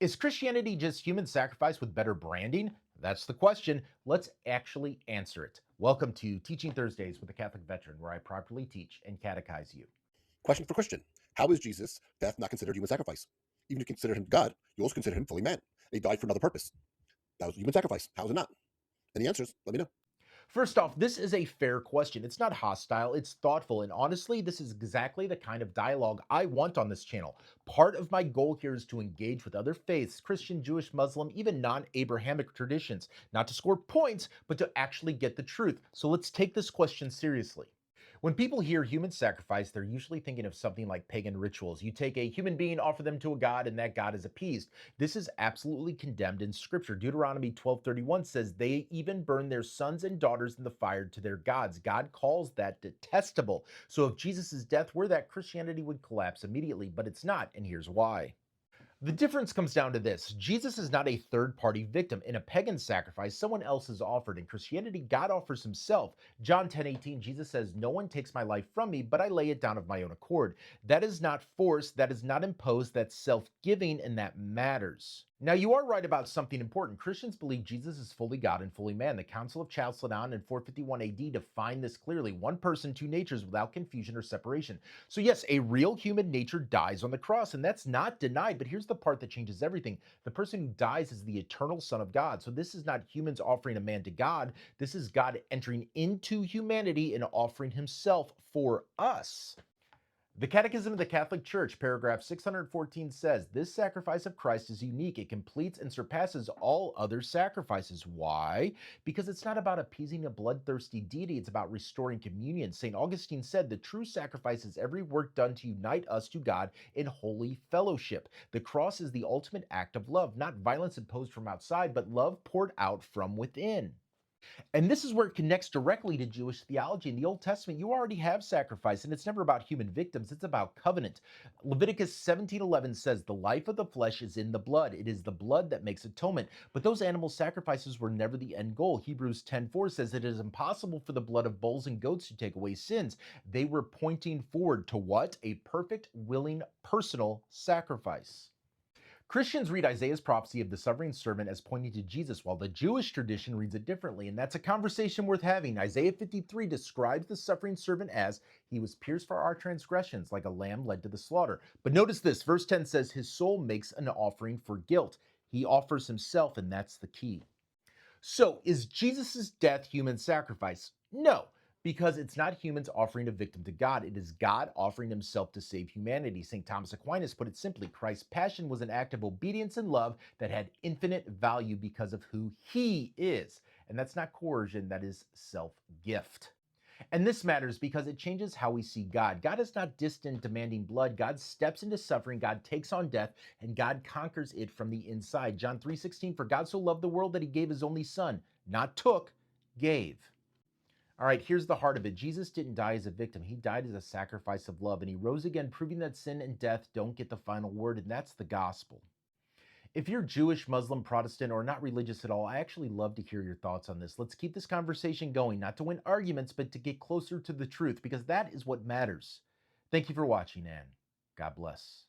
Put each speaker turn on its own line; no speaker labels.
Is Christianity just human sacrifice with better branding? That's the question. Let's actually answer it. Welcome to Teaching Thursdays with a Catholic Veteran, where I properly teach and catechize you.
Question for Christian. How is Jesus' death not considered human sacrifice? Even if you consider him God, you also consider him fully man. He died for another purpose. That was human sacrifice. How is it not? Any answers? Let me know.
First off, this is a fair question. It's not hostile, it's thoughtful. And honestly, this is exactly the kind of dialogue I want on this channel. Part of my goal here is to engage with other faiths, Christian, Jewish, Muslim, even non Abrahamic traditions, not to score points, but to actually get the truth. So let's take this question seriously. When people hear human sacrifice, they're usually thinking of something like pagan rituals. You take a human being, offer them to a god, and that god is appeased. This is absolutely condemned in scripture. Deuteronomy 12:31 says they even burn their sons and daughters in the fire to their gods. God calls that detestable. So if Jesus' death were that, Christianity would collapse immediately, but it's not, and here's why. The difference comes down to this. Jesus is not a third-party victim. In a pagan sacrifice, someone else is offered. In Christianity, God offers himself. John 10:18, Jesus says, "No one takes my life from me, but I lay it down of my own accord." That is not forced, that is not imposed, that's self-giving, and that matters. Now, you are right about something important. Christians believe Jesus is fully God and fully man. The Council of Chalcedon in 451 AD defined this clearly: one person, two natures, without confusion or separation. So yes, a real human nature dies on the cross, and that's not denied. But here's the part that changes everything. The person who dies is the eternal Son of God. So this is not humans offering a man to God. This is God entering into humanity and offering himself for us. The Catechism of the Catholic Church, paragraph 614 says, "This sacrifice of Christ is unique. It completes and surpasses all other sacrifices." Why? Because it's not about appeasing a bloodthirsty deity, it's about restoring communion. St. Augustine said, "The true sacrifice is every work done to unite us to God in holy fellowship." The cross is the ultimate act of love, not violence imposed from outside, but love poured out from within. And this is where it connects directly to Jewish theology. In the Old Testament, you already have sacrifice, and it's never about human victims, it's about covenant. Leviticus 17:11 says, "The life of the flesh is in the blood. It is the blood that makes atonement." But those animal sacrifices were never the end goal. Hebrews 10:4 says, "It is impossible for the blood of bulls and goats to take away sins." They were pointing forward to what? A perfect, willing, personal sacrifice. Christians read Isaiah's prophecy of the suffering servant as pointing to Jesus, while the Jewish tradition reads it differently, and that's a conversation worth having. Isaiah 53 describes the suffering servant as, "He was pierced for our transgressions, like a lamb led to the slaughter." But notice this, verse 10 says, "His soul makes an offering for guilt." He offers himself, and that's the key. So, is Jesus' death human sacrifice? No, because it's not humans offering a victim to God. It is God offering himself to save humanity. St. Thomas Aquinas put it simply: Christ's passion was an act of obedience and love that had infinite value because of who he is. And that's not coercion, that is self-gift. And this matters because it changes how we see God. God is not distant, demanding blood. God steps into suffering, God takes on death, and God conquers it from the inside. John 3:16, "For God so loved the world that he gave his only son," not took, gave. All right, here's the heart of it. Jesus didn't die as a victim. He died as a sacrifice of love, and he rose again, proving that sin and death don't get the final word, and that's the gospel. If you're Jewish, Muslim, Protestant, or not religious at all, I actually love to hear your thoughts on this. Let's keep this conversation going, not to win arguments, but to get closer to the truth, because that is what matters. Thank you for watching, and God bless.